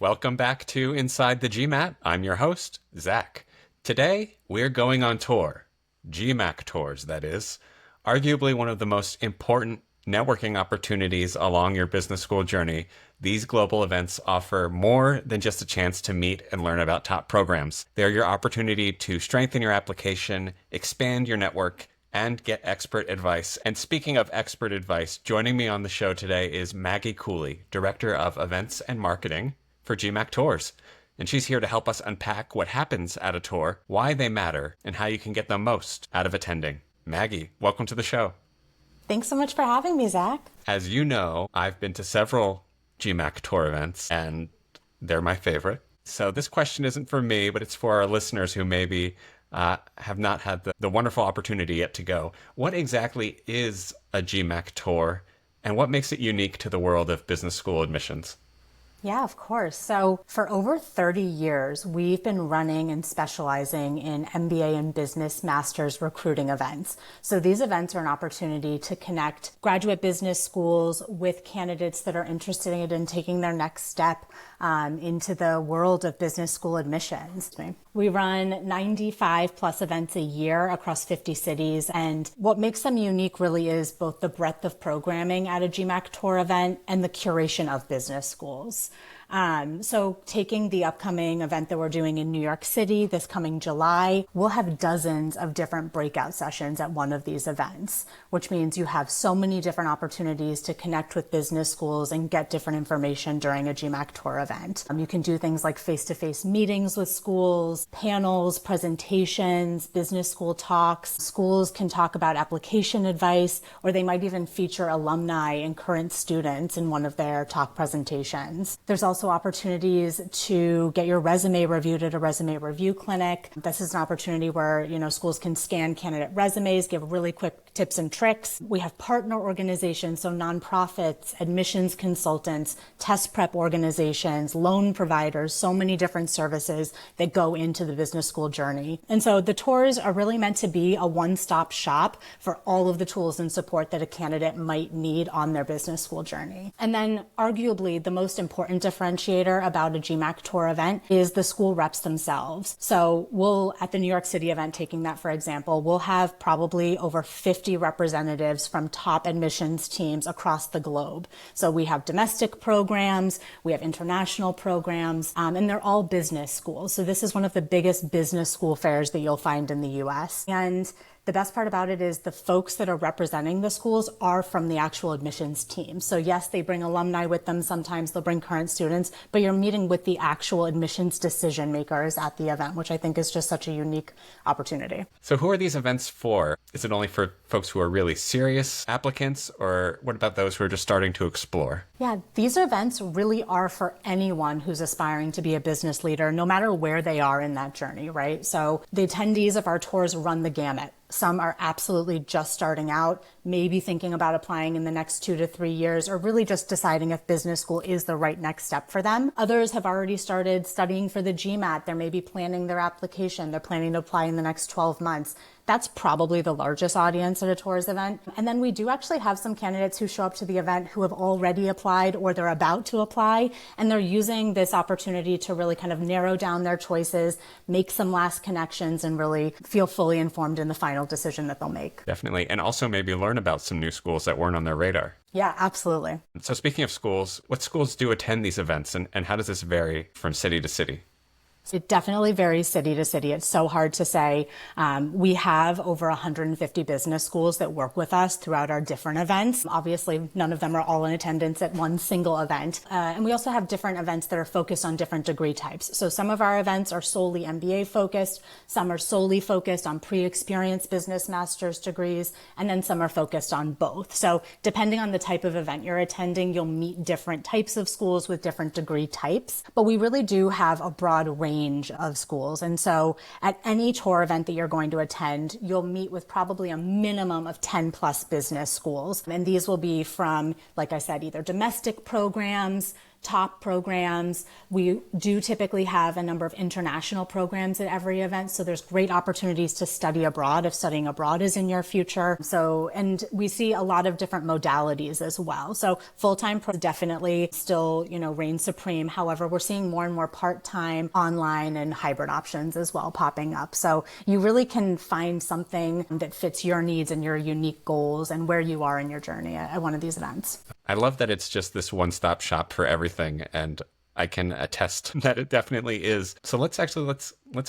Welcome back to Inside the GMAT. I'm your host, Zach. Today, we're going on tour. GMAC Tours, that is. Arguably one of the most important networking opportunities along your business school journey. These global events offer more than just a chance to meet and learn about top programs. They're your opportunity to strengthen your application, expand your network, and get expert advice. And speaking of expert advice, joining me on the show today is Maggie Cooley, Director of Events and Marketing for GMAC Tours. And she's here to help us unpack what happens at a tour, why they matter, and how you can get the most out of attending. Maggie, welcome to the show. Thanks so much for having me, Zach. As you know, I've been to several GMAC Tour events, and they're my favorite. So this question isn't for me, but it's for our listeners who maybe have not had the wonderful opportunity yet to go. What exactly is a GMAC Tour, and what makes it unique to the world of business school admissions? Yeah, of course. So for over 30 years, we've been running and specializing in MBA and Business Masters recruiting events. So these events are an opportunity to connect graduate business schools with candidates that are interested in taking their next step into the world of business school admissions. We run 95 plus events a year across 50 cities. And what makes them unique really is both the breadth of programming at a GMAC Tour event and the curation of business schools. So taking the upcoming event that we're doing in New York City this coming July, we'll have dozens of different breakout sessions at one of these events, which means you have so many different opportunities to connect with business schools and get different information during a GMAC Tour event. You can do things like face-to-face meetings with schools, panels, presentations, business school talks. Schools can talk about application advice, or they might even feature alumni and current students in one of their talk presentations. There's also opportunities to get your resume reviewed at a resume review clinic. This is an opportunity where, schools can scan candidate resumes, give really quick tips and tricks. We have partner organizations, so nonprofits, admissions consultants, test prep organizations, loan providers, so many different services that go into the business school journey. And so the tours are really meant to be a one-stop shop for all of the tools and support that a candidate might need on their business school journey. And then arguably the most important differentiator about a GMAC Tour event is the school reps themselves. So we'll, at the New York City event, taking that for example, we'll have probably over 50 representatives from top admissions teams across the globe. So we have domestic programs, we have international programs, and they're all business schools. So this is one of the biggest business school fairs that you'll find in the US. And the best part about it is the folks that are representing the schools are from the actual admissions team. So yes, they bring alumni with them. Sometimes they'll bring current students, but you're meeting with the actual admissions decision makers at the event, which I think is just such a unique opportunity. So who are these events for? Is it only for folks who are really serious applicants, or what about those who are just starting to explore? Yeah, these events really are for anyone who's aspiring to be a business leader, no matter where they are in that journey, right? So the attendees of our tours run the gamut. Some are absolutely just starting out, maybe thinking about applying in the next 2 to 3 years, or really just deciding if business school is the right next step for them. Others have already started studying for the GMAT. They're maybe planning their application. They're planning to apply in the next 12 months. That's probably the largest audience at a tours event. And then we do actually have some candidates who show up to the event who have already applied or they're about to apply, and they're using this opportunity to really kind of narrow down their choices, make some last connections, and really feel fully informed in the final decision that they'll make. Definitely. And also maybe learn about some new schools that weren't on their radar. Yeah, absolutely. So speaking of schools, what schools do attend these events, and how does this vary from city to city? It definitely varies city to city. It's so hard to say. We have over 150 business schools that work with us throughout our different events. Obviously, none of them are all in attendance at one single event. And we also have different events that are focused on different degree types. So some of our events are solely MBA focused, some are solely focused on pre-experienced business master's degrees, and then some are focused on both. So depending on the type of event you're attending, you'll meet different types of schools with different degree types. But we really do have a broad range of schools. And so at any tour event that you're going to attend, you'll meet with probably a minimum of 10 plus business schools. And these will be from, like I said, either domestic programs top programs. We do typically have a number of international programs at every event, so there's great opportunities to study abroad if studying abroad is in your future. And we see a lot of different modalities as well. So full-time definitely still, reign supreme. However, we're seeing more and more part-time, online, and hybrid options as well popping up. So you really can find something that fits your needs and your unique goals and where you are in your journey at one of these events. I love that it's just this one-stop shop for everything, and I can attest that it definitely is. So let's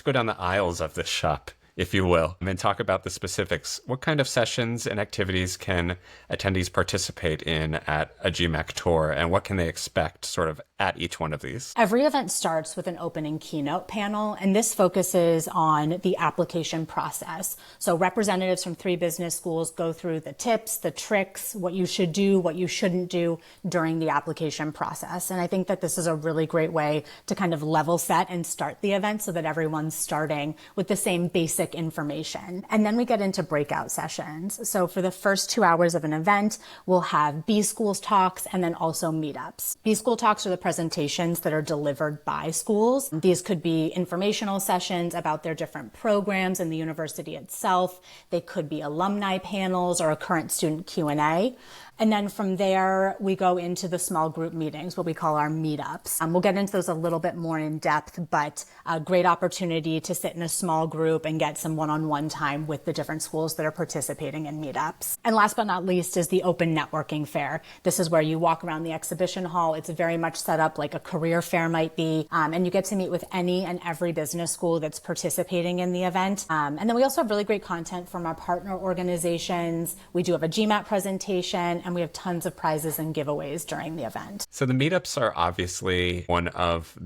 go down the aisles of this shop, if you will, and then talk about the specifics. What kind of sessions and activities can attendees participate in at a GMAC tour, and what can they expect sort of at each one of these? Every event starts with an opening keynote panel, and this focuses on the application process. So representatives from 3 business schools go through the tips, the tricks, what you should do, what you shouldn't do during the application process. And I think that this is a really great way to kind of level set and start the event so that everyone's starting with the same basic information. And then we get into breakout sessions. So for the first 2 hours of an event, we'll have B schools talks and then also meetups. B school talks are the presentations that are delivered by schools. These could be informational sessions about their different programs in the university itself. They could be alumni panels or a current student Q&A. And then from there, we go into the small group meetings, what we call our meetups. We'll get into those a little bit more in depth, but a great opportunity to sit in a small group and get some one-on-one time with the different schools that are participating in meetups. And last but not least is the open networking fair. This is where you walk around the exhibition hall. It's very much set up like a career fair might be, and you get to meet with any and every business school that's participating in the event. And then we also have really great content from our partner organizations. We do have a GMAT presentation, and we have tons of prizes and giveaways during the event. So the meetups are obviously one of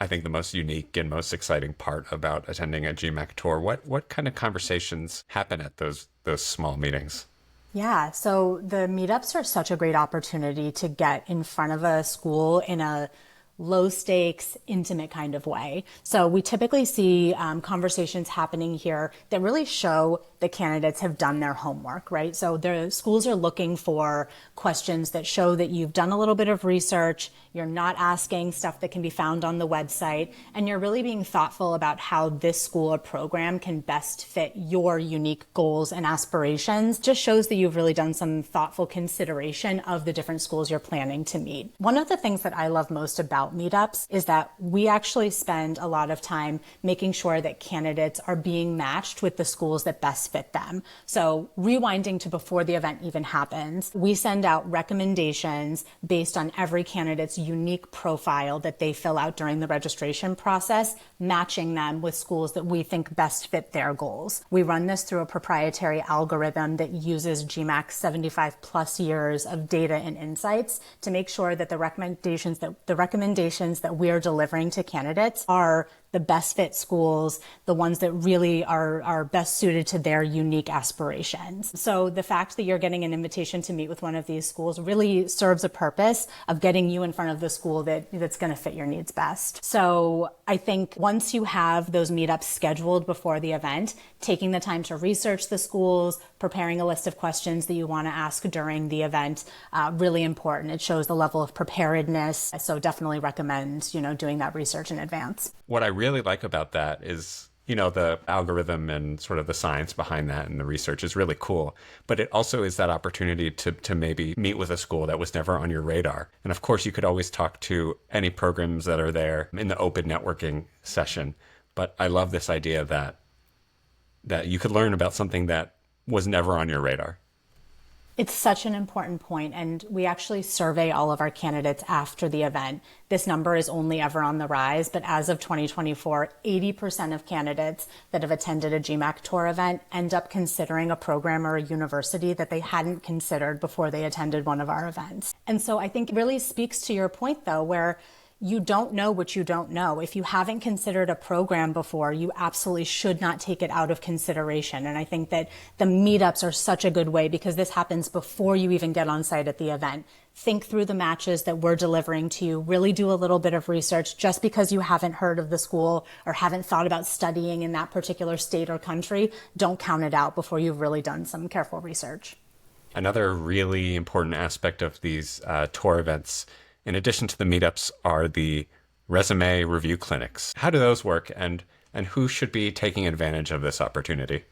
I think the most unique and most exciting part about attending a GMAC tour. What kind of conversations happen at those small meetings? Yeah, so the meetups are such a great opportunity to get in front of a school in a low stakes, intimate kind of way. So we typically see conversations happening here that really show the candidates have done their homework, right? So the schools are looking for questions that show that you've done a little bit of research, you're not asking stuff that can be found on the website, and you're really being thoughtful about how this school or program can best fit your unique goals and aspirations. Just shows that you've really done some thoughtful consideration of the different schools you're planning to meet. One of the things that I love most about meetups is that we actually spend a lot of time making sure that candidates are being matched with the schools that best fit them. So rewinding to before the event even happens, we send out recommendations based on every candidate's unique profile that they fill out during the registration process, matching them with schools that we think best fit their goals. We run this through a proprietary algorithm that uses GMAC's 75 plus years of data and insights to make sure that the recommendations that we're delivering to candidates are the best fit schools, the ones that really are best suited to their unique aspirations. So the fact that you're getting an invitation to meet with one of these schools really serves a purpose of getting you in front of the school that's going to fit your needs best. So I think once you have those meetups scheduled before the event, taking the time to research the schools, preparing a list of questions that you want to ask during the event, really important. It shows the level of preparedness. So definitely recommend, doing that research in advance. What I really like about that is, the algorithm and sort of the science behind that and the research is really cool. But it also is that opportunity to maybe meet with a school that was never on your radar. And of course, you could always talk to any programs that are there in the open networking session. But I love this idea that you could learn about something that was never on your radar. It's such an important point, and we actually survey all of our candidates after the event. This number is only ever on the rise, but as of 2024, 80% of candidates that have attended a GMAC Tour event end up considering a program or a university that they hadn't considered before they attended one of our events. And so I think it really speaks to your point, though, where you don't know what you don't know. If you haven't considered a program before, you absolutely should not take it out of consideration. And I think that the meetups are such a good way because this happens before you even get on site at the event. Think through the matches that we're delivering to you. Really do a little bit of research. Just because you haven't heard of the school or haven't thought about studying in that particular state or country, don't count it out before you've really done some careful research. Another really important aspect of these tour events in addition to the meetups, are the resume review clinics. How do those work, and who should be taking advantage of this opportunity?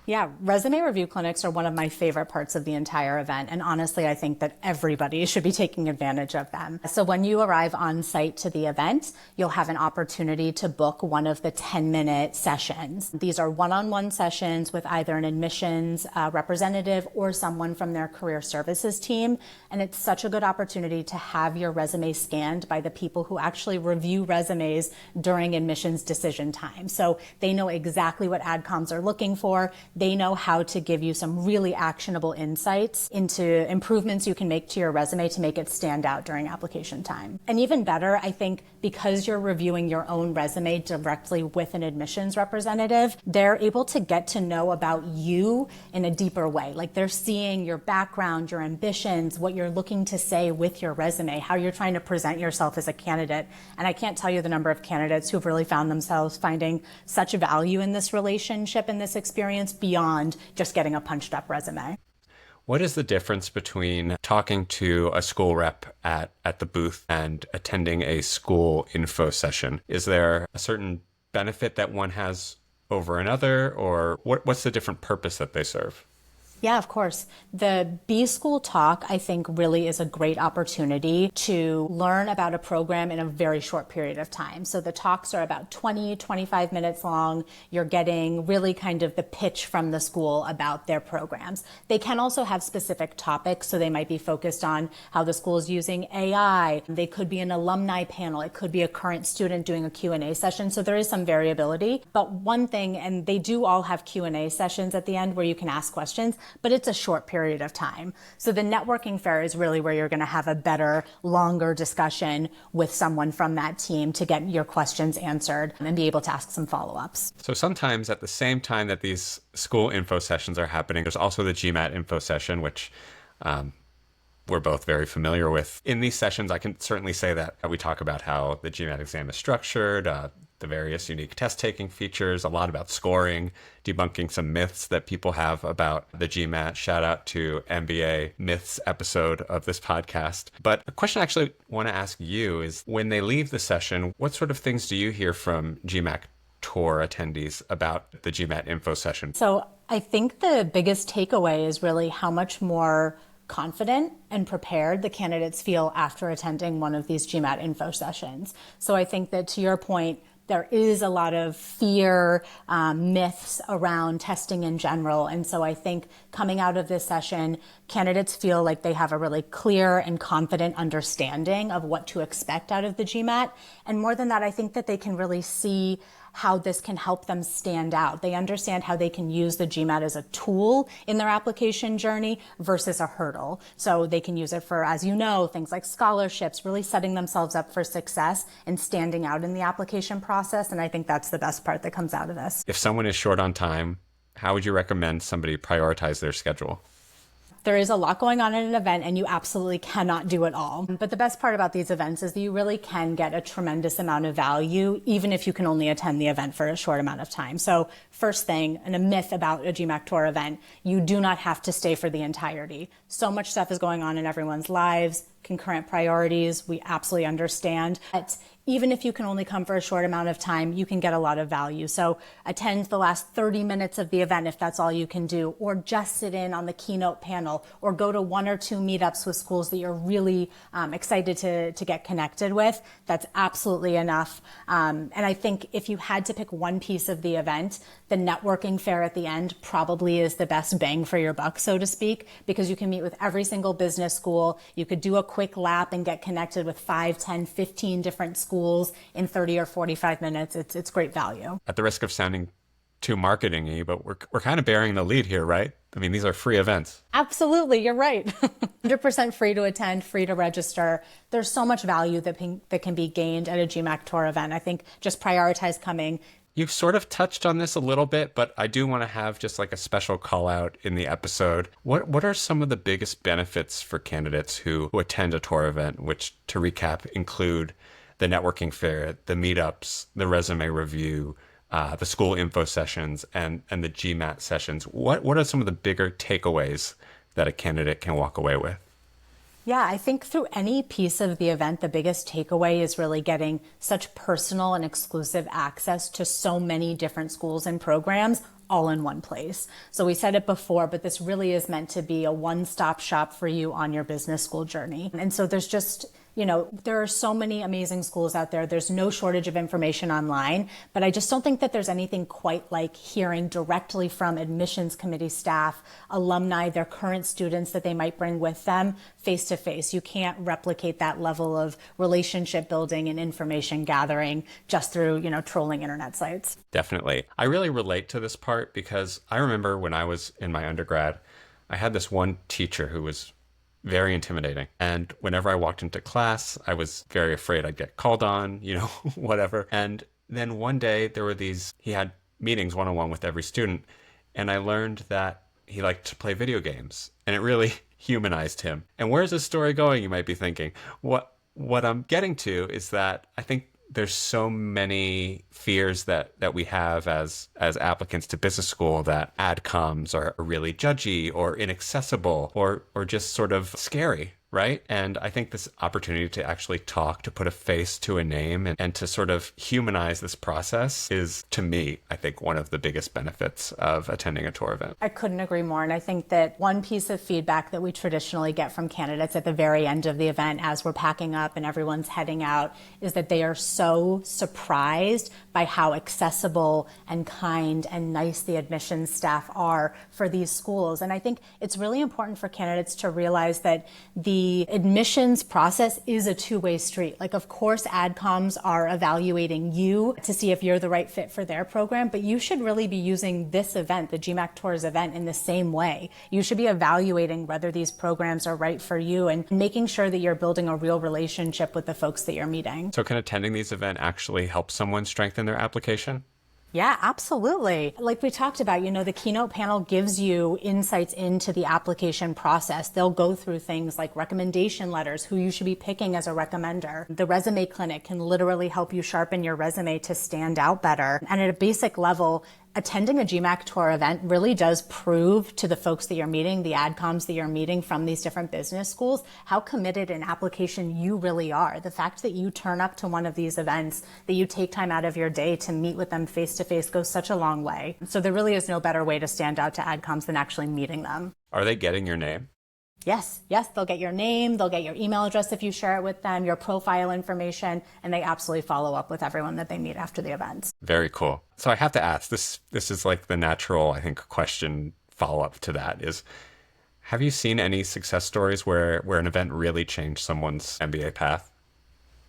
Yeah, resume review clinics are one of my favorite parts of the entire event. And honestly, I think that everybody should be taking advantage of them. So when you arrive on site to the event, you'll have an opportunity to book one of the 10-minute sessions. These are one-on-one sessions with either an admissions representative or someone from their career services team. And it's such a good opportunity to have your resume scanned by the people who actually review resumes during admissions decision time. So they know exactly what adcoms are looking for. They know how to give you some really actionable insights into improvements you can make to your resume to make it stand out during application time. And even better, I think because you're reviewing your own resume directly with an admissions representative, they're able to get to know about you in a deeper way. Like they're seeing your background, your ambitions, what you're looking to say with your resume, how you're trying to present yourself as a candidate. And I can't tell you the number of candidates who've really found themselves finding such value in this relationship and this experience beyond just getting a punched up resume. What is the difference between talking to a school rep at the booth and attending a school info session? Is there a certain benefit that one has over another, or what's the different purpose that they serve? Yeah, of course. The B-School Talk, I think, really is a great opportunity to learn about a program in a very short period of time. So the talks are about 20, 25 minutes long. You're getting really kind of the pitch from the school about their programs. They can also have specific topics, so they might be focused on how the school is using AI. They could be an alumni panel. It could be a current student doing a Q&A session. So there is some variability. But one thing, and they do all have Q&A sessions at the end where you can ask questions, but it's a short period of time. So the networking fair is really where you're going to have a better, longer discussion with someone from that team to get your questions answered and be able to ask some follow-ups. So sometimes at the same time that these school info sessions are happening, there's also the GMAT info session, which we're both very familiar with. In these sessions, I can certainly say that we talk about how the GMAT exam is structured, the various unique test-taking features, a lot about scoring, debunking some myths that people have about the GMAT. Shout out to MBA Myths episode of this podcast. But a question I actually want to ask you is, when they leave the session, what sort of things do you hear from GMAC Tour attendees about the GMAT info session? So I think the biggest takeaway is really how much more confident and prepared the candidates feel after attending one of these GMAT info sessions. So I think that, to your point, there is a lot of fear, myths around testing in general. And so I think coming out of this session, candidates feel like they have a really clear and confident understanding of what to expect out of the GMAT. And more than that, I think that they can really see how this can help them stand out. They understand how they can use the GMAT as a tool in their application journey versus a hurdle. So they can use it for, as you know, things like scholarships, really setting themselves up for success and standing out in the application process. And I think that's the best part that comes out of this. If someone is short on time, how would you recommend somebody prioritize their schedule? There is a lot going on at an event, and you absolutely cannot do it all. But the best part about these events is that you really can get a tremendous amount of value, even if you can only attend the event for a short amount of time. So first thing, and a myth about a GMAC Tour event, you do not have to stay for the entirety. So much stuff is going on in everyone's lives, concurrent priorities, we absolutely understand. But even if you can only come for a short amount of time, you can get a lot of value. So attend the last 30 minutes of the event if that's all you can do, or just sit in on the keynote panel, or go to one or two meetups with schools that you're really excited to get connected with. That's absolutely enough. And I think if you had to pick one piece of the event, the networking fair at the end probably is the best bang for your buck, so to speak, because you can meet with every single business school. You could do a quick lap and get connected with 5, 10, 15 different schools in 30 or 45 minutes. It's great value. At the risk of sounding too marketing-y, but we're kind of bearing the lead here, right? I mean, these are free events. Absolutely, you're right. 100% free to attend, free to register. There's so much value that can be gained at a GMAC Tour event. I think just prioritize coming. You've sort of touched on this a little bit, but I do want to have just like a special call out in the episode. What are some of the biggest benefits for candidates who attend a tour event, which, to recap, include the networking fair, the meetups, the resume review, the school info sessions, and the GMAT sessions? What are some of the bigger takeaways that a candidate can walk away with? Yeah, I think through any piece of the event, the biggest takeaway is really getting such personal and exclusive access to so many different schools and programs all in one place. So we said it before, but this really is meant to be a one-stop shop for you on your business school journey. And so there's just, there are so many amazing schools out there. There's no shortage of information online, but I just don't think that there's anything quite like hearing directly from admissions committee staff, alumni, their current students that they might bring with them face to face. You can't replicate that level of relationship building and information gathering just through, trolling internet sites. Definitely. I really relate to this part because I remember when I was in my undergrad, I had this one teacher who was very intimidating. And whenever I walked into class, I was very afraid I'd get called on, whatever. And then one day he had meetings one-on-one with every student. And I learned that he liked to play video games, and it really humanized him. And where's this story going, you might be thinking? What I'm getting to is that I think there's so many fears that we have as applicants to business school that adcoms are really judgy or inaccessible or just sort of scary, right? And I think this opportunity to actually talk, to put a face to a name and to sort of humanize this process is, to me, I think one of the biggest benefits of attending a tour event. I couldn't agree more. And I think that one piece of feedback that we traditionally get from candidates at the very end of the event as we're packing up and everyone's heading out is that they are so surprised by how accessible and kind and nice the admissions staff are for these schools. And I think it's really important for candidates to realize that the admissions process is a two-way street. Like, of course, adcoms are evaluating you to see if you're the right fit for their program, but you should really be using this event, the GMAC Tours event, in the same way. You should be evaluating whether these programs are right for you and making sure that you're building a real relationship with the folks that you're meeting. So can attending these events actually help someone strengthen their application? Yeah, absolutely. Like we talked about, the keynote panel gives you insights into the application process. They'll go through things like recommendation letters, who you should be picking as a recommender. The resume clinic can literally help you sharpen your resume to stand out better. And at a basic level, attending a GMAC Tour event really does prove to the folks that you're meeting, the adcoms that you're meeting from these different business schools, how committed an application you really are. The fact that you turn up to one of these events, that you take time out of your day to meet with them face to face goes such a long way. So there really is no better way to stand out to adcoms than actually meeting them. Are they getting your name? Yes, they'll get your name, they'll get your email address if you share it with them, your profile information, and they absolutely follow up with everyone that they meet after the events. Very cool. So I have to ask, this is like the natural, I think, question follow-up to that is, have you seen any success stories where an event really changed someone's MBA path?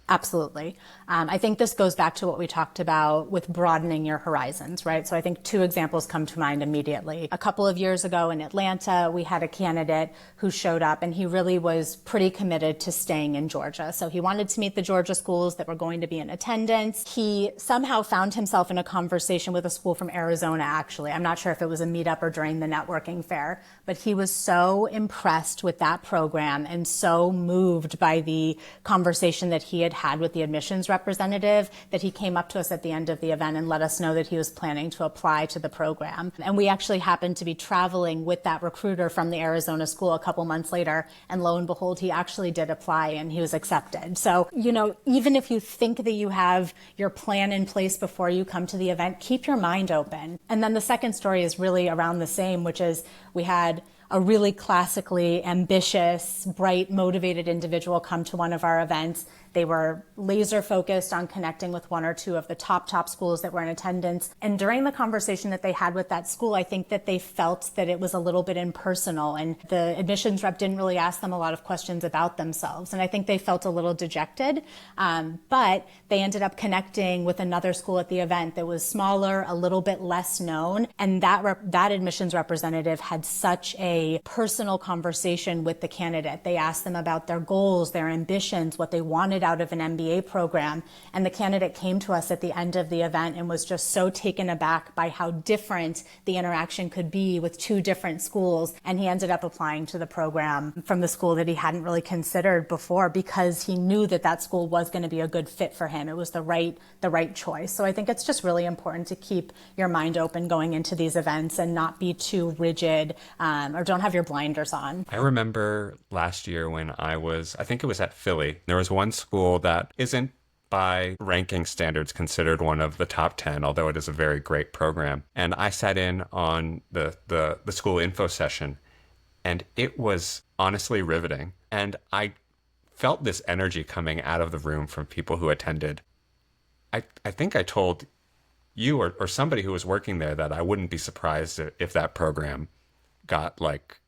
Absolutely. I think this goes back to what we talked about with broadening your horizons, right? So I think two examples come to mind immediately. A couple of years ago in Atlanta, we had a candidate who showed up and he really was pretty committed to staying in Georgia. So he wanted to meet the Georgia schools that were going to be in attendance. He somehow found himself in a conversation with a school from Arizona, actually. I'm not sure if it was a meetup or during the networking fair, but he was so impressed with that program and so moved by the conversation that he had with the admissions representative that he came up to us at the end of the event and let us know that he was planning to apply to the program. And we actually happened to be traveling with that recruiter from the Arizona school a couple months later, and lo and behold, he actually did apply and he was accepted. So, even if you think that you have your plan in place before you come to the event, keep your mind open. And then the second story is really around the same, which is we had a really classically ambitious, bright, motivated individual come to one of our events. They were laser focused on connecting with one or two of the top schools that were in attendance. And during the conversation that they had with that school, I think that they felt that it was a little bit impersonal, and the admissions rep didn't really ask them a lot of questions about themselves. And I think they felt a little dejected, but they ended up connecting with another school at the event that was smaller, a little bit less known. And that admissions representative had such a personal conversation with the candidate. They asked them about their goals, their ambitions, what they wanted out of an MBA program. And the candidate came to us at the end of the event and was just so taken aback by how different the interaction could be with two different schools. And he ended up applying to the program from the school that he hadn't really considered before because he knew that that school was going to be a good fit for him. It was the right choice. So I think it's just really important to keep your mind open going into these events and not be too rigid or don't have your blinders on. I remember last year when I think it was at Philly, there was one school that isn't by ranking standards considered one of the top 10, although it is a very great program. And I sat in on the school info session, and it was honestly riveting. And I felt this energy coming out of the room from people who attended. I think I told you or somebody who was working there that I wouldn't be surprised if that program got like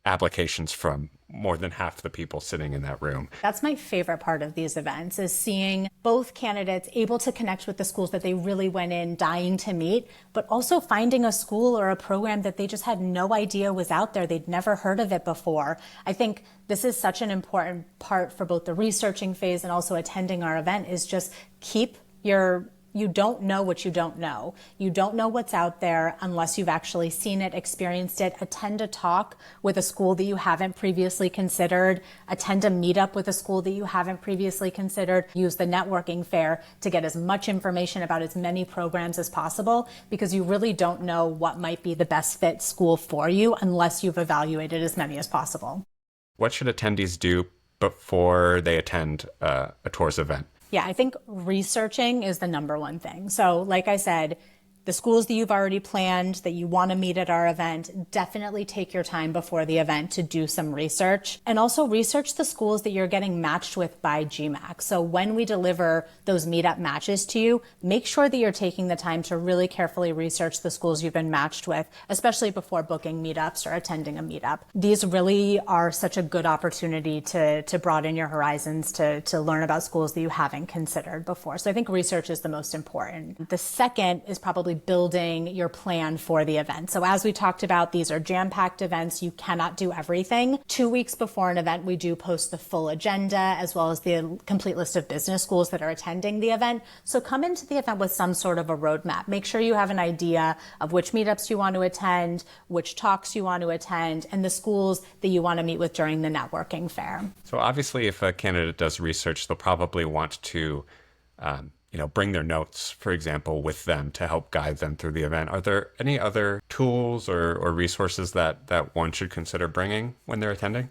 applications from more than half the people sitting in that room. That's my favorite part of these events, is seeing both candidates able to connect with the schools that they really went in dying to meet, but also finding a school or a program that they just had no idea was out there. They'd never heard of it before. I think this is such an important part for both the researching phase and also attending our event, is just you don't know what you don't know. You don't know what's out there unless you've actually seen it, experienced it. Attend a talk with a school that you haven't previously considered. Attend a meetup with a school that you haven't previously considered. Use the networking fair to get as much information about as many programs as possible, because you really don't know what might be the best fit school for you unless you've evaluated as many as possible. What should attendees do before they attend a Tours event? Yeah, I think researching is the number one thing. So like I said, the schools that you've already planned that you want to meet at our event, definitely take your time before the event to do some research, and also research the schools that you're getting matched with by GMAC. So when we deliver those meetup matches to you, make sure that you're taking the time to really carefully research the schools you've been matched with, especially before booking meetups or attending a meetup. These really are such a good opportunity to broaden your horizons, to learn about schools that you haven't considered before. So I think research is the most important. The second is probably building your plan for the event. So as we talked about, these are jam-packed events. You cannot do everything. 2 weeks before an event, we do post the full agenda as well as the complete list of business schools that are attending the event. So come into the event with some sort of a roadmap. Make sure you have an idea of which meetups you want to attend, which talks you want to attend, and the schools that you want to meet with during the networking fair. So obviously, if a candidate does research, they'll probably want to bring their notes, for example, with them to help guide them through the event. Are there any other tools or resources that one should consider bringing when they're attending?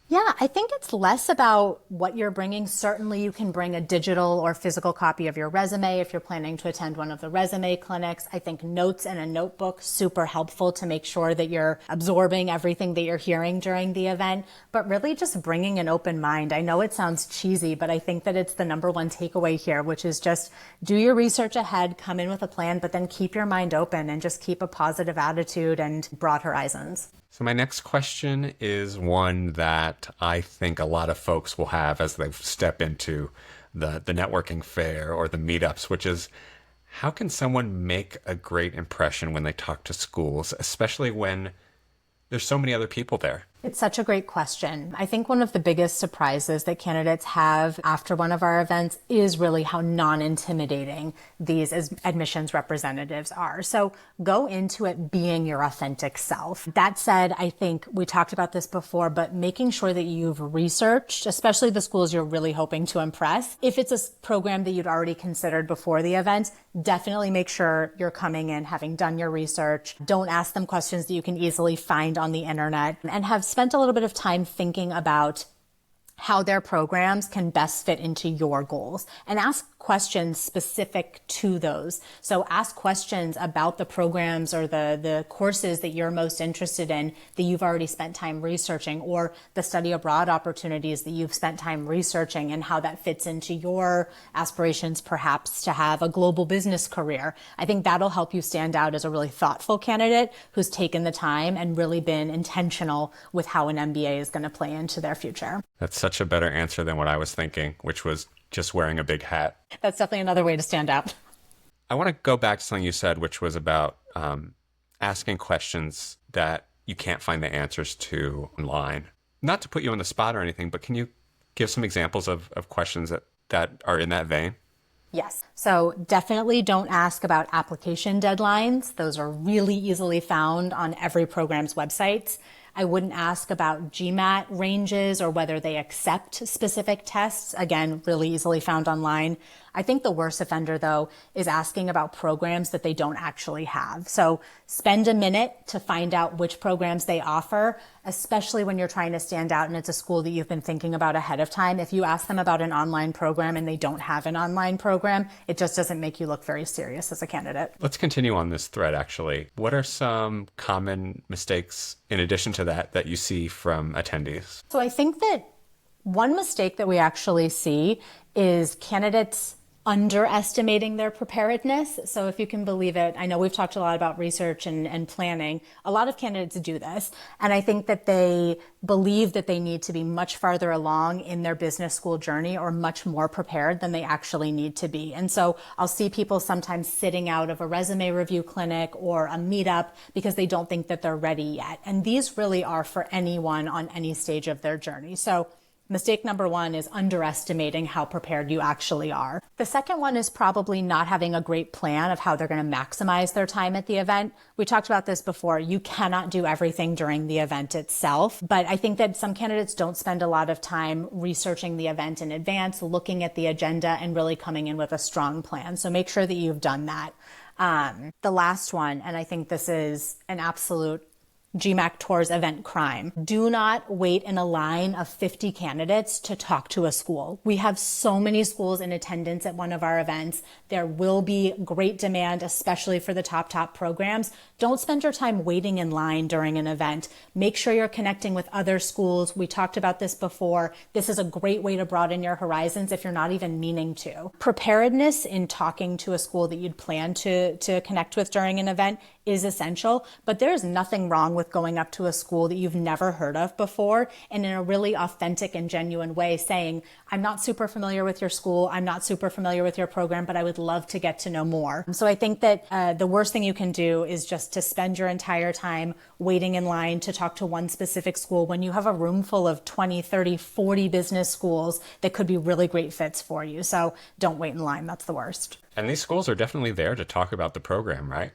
Yeah, I think it's less about what you're bringing. Certainly you can bring a digital or physical copy of your resume if you're planning to attend one of the resume clinics. I think notes and a notebook, super helpful to make sure that you're absorbing everything that you're hearing during the event, but really just bringing an open mind. I know it sounds cheesy, but I think that it's the number one takeaway here, which is just do your research ahead, come in with a plan, but then keep your mind open and just keep a positive attitude and broad horizons. So my next question is one that I think a lot of folks will have as they step into the networking fair or the meetups, which is, how can someone make a great impression when they talk to schools, especially when there's so many other people there? It's such a great question. I think one of the biggest surprises that candidates have after one of our events is really how non-intimidating these as admissions representatives are. So go into it being your authentic self. That said, I think we talked about this before, but making sure that you've researched, especially the schools you're really hoping to impress. If it's a program that you'd already considered before the event, definitely make sure you're coming in having done your research. Don't ask them questions that you can easily find on the internet, and have spent a little bit of time thinking about how their programs can best fit into your goals, and ask questions specific to those. So ask questions about the programs or the courses that you're most interested in that you've already spent time researching, or the study abroad opportunities that you've spent time researching and how that fits into your aspirations, perhaps to have a global business career. I think that'll help you stand out as a really thoughtful candidate who's taken the time and really been intentional with how an MBA is going to play into their future. That's such a better answer than what I was thinking, which was just wearing a big hat. That's definitely another way to stand out. I want to go back to something you said, which was about asking questions that you can't find the answers to online. Not to put you on the spot or anything, but can you give some examples of questions that are in that vein? Yes. So definitely don't ask about application deadlines. Those are really easily found on every program's websites. I wouldn't ask about GMAT ranges or whether they accept specific tests. Again, really easily found online. I think the worst offender, though, is asking about programs that they don't actually have. So spend a minute to find out which programs they offer, especially when you're trying to stand out and it's a school that you've been thinking about ahead of time. If you ask them about an online program and they don't have an online program, it just doesn't make you look very serious as a candidate. Let's continue on this thread, actually. What are some common mistakes in addition to that you see from attendees? So I think that one mistake that we actually see is candidates underestimating their preparedness. So if you can believe it, I know we've talked a lot about research and planning. A lot of candidates do this. And I think that they believe that they need to be much farther along in their business school journey or much more prepared than they actually need to be. And so I'll see people sometimes sitting out of a resume review clinic or a meetup because they don't think that they're ready yet. And these really are for anyone on any stage of their journey. So mistake number one is underestimating how prepared you actually are. The second one is probably not having a great plan of how they're going to maximize their time at the event. We talked about this before. You cannot do everything during the event itself, but I think that some candidates don't spend a lot of time researching the event in advance, looking at the agenda, and really coming in with a strong plan. So make sure that you've done that. The last one, and I think this is an absolute GMAC Tours event crime. Do not wait in a line of 50 candidates to talk to a school. We have so many schools in attendance at one of our events. There will be great demand, especially for the top programs. Don't spend your time waiting in line during an event. Make sure you're connecting with other schools. We talked about this before. This is a great way to broaden your horizons if you're not even meaning to. Preparedness in talking to a school that you'd plan to connect with during an event is essential, but there's nothing wrong with going up to a school that you've never heard of before and in a really authentic and genuine way saying, I'm not super familiar with your school, I'm not super familiar with your program, but I would love to get to know more. So I think that the worst thing you can do is just to spend your entire time waiting in line to talk to one specific school when you have a room full of 20, 30, 40 business schools that could be really great fits for you. So don't wait in line, that's the worst. And these schools are definitely there to talk about the program, right?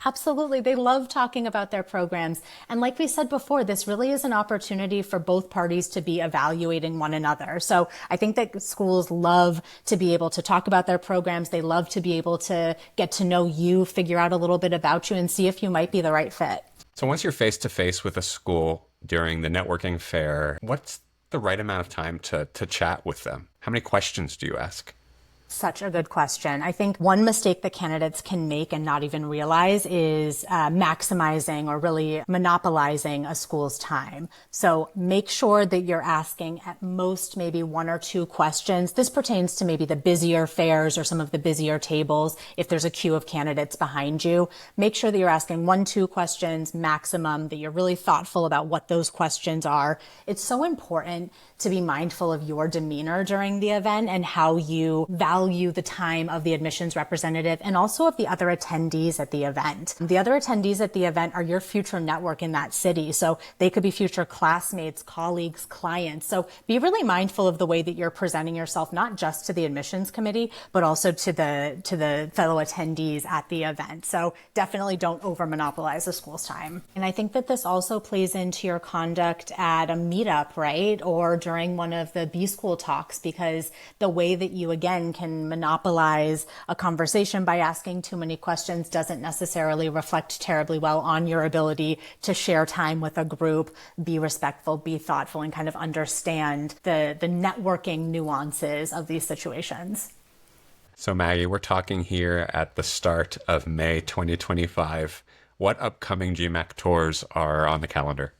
Absolutely. They love talking about their programs. And like we said before, this really is an opportunity for both parties to be evaluating one another. So I think that schools love to be able to talk about their programs. They love to be able to get to know you, figure out a little bit about you, and see if you might be the right fit. So once you're face to face with a school during the networking fair, what's the right amount of time to chat with them? How many questions do you ask? Such a good question. I think one mistake that candidates can make and not even realize is maximizing or really monopolizing a school's time. So make sure that you're asking at most maybe one or two questions. This pertains to maybe the busier fairs or some of the busier tables. If there's a queue of candidates behind you, make sure that you're asking 1-2 questions maximum, that you're really thoughtful about what those questions are. It's so important to be mindful of your demeanor during the event and how you value the time of the admissions representative and also of the other attendees at the event. The other attendees at the event are your future network in that city. So they could be future classmates, colleagues, clients. So be really mindful of the way that you're presenting yourself, not just to the admissions committee, but also to the fellow attendees at the event. So definitely don't over monopolize the school's time. And I think that this also plays into your conduct at a meetup, right? Or during one of the B School talks, because the way that you, again, can monopolize a conversation by asking too many questions doesn't necessarily reflect terribly well on your ability to share time with a group, be respectful, be thoughtful, and kind of understand the networking nuances of these situations. So Maggie, we're talking here at the start of May 2025. What upcoming GMAC tours are on the calendar?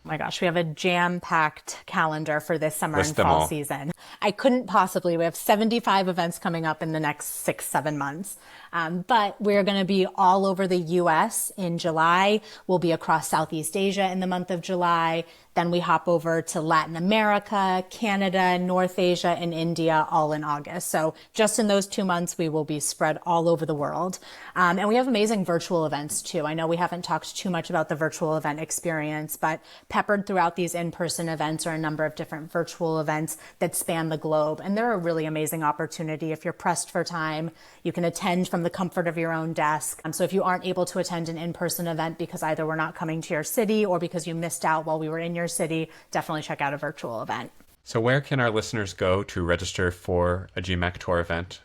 Oh my gosh, we have a jam-packed calendar for this summer and fall season. I couldn't possibly. We have 75 events coming up in the next 6-7 months. But we're going to be all over the U.S. in July. We'll be across Southeast Asia in the month of July. Then we hop over to Latin America, Canada, North Asia, and India all in August. So just in those 2 months, we will be spread all over the world. And we have amazing virtual events too. I know we haven't talked too much about the virtual event experience, but peppered throughout these in-person events are a number of different virtual events that span the globe. And they're a really amazing opportunity. If you're pressed for time, you can attend from the comfort of your own desk. So if you aren't able to attend an in-person event because either we're not coming to your city or because you missed out while we were in your city, definitely check out a virtual event. So where can our listeners go to register for a GMAC Tour event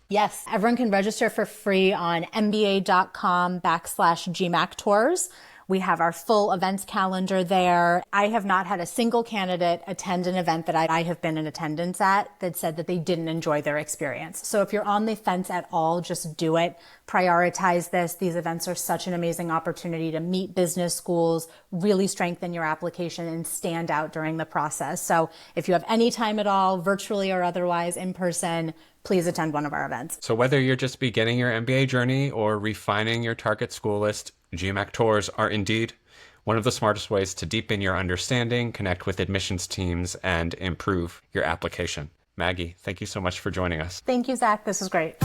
Yes, everyone can register for free on mba.com/GMAC Tours. We have our full events calendar there. I have not had a single candidate attend an event that I have been in attendance at that said that they didn't enjoy their experience. So if you're on the fence at all, just do it. Prioritize this. These events are such an amazing opportunity to meet business schools, really strengthen your application, and stand out during the process. So if you have any time at all, virtually or otherwise, in person, please attend one of our events. So whether you're just beginning your MBA journey or refining your target school list, GMAC Tours are indeed one of the smartest ways to deepen your understanding, connect with admissions teams, and improve your application. Maggie, thank you so much for joining us. Thank you, Zach. This was great.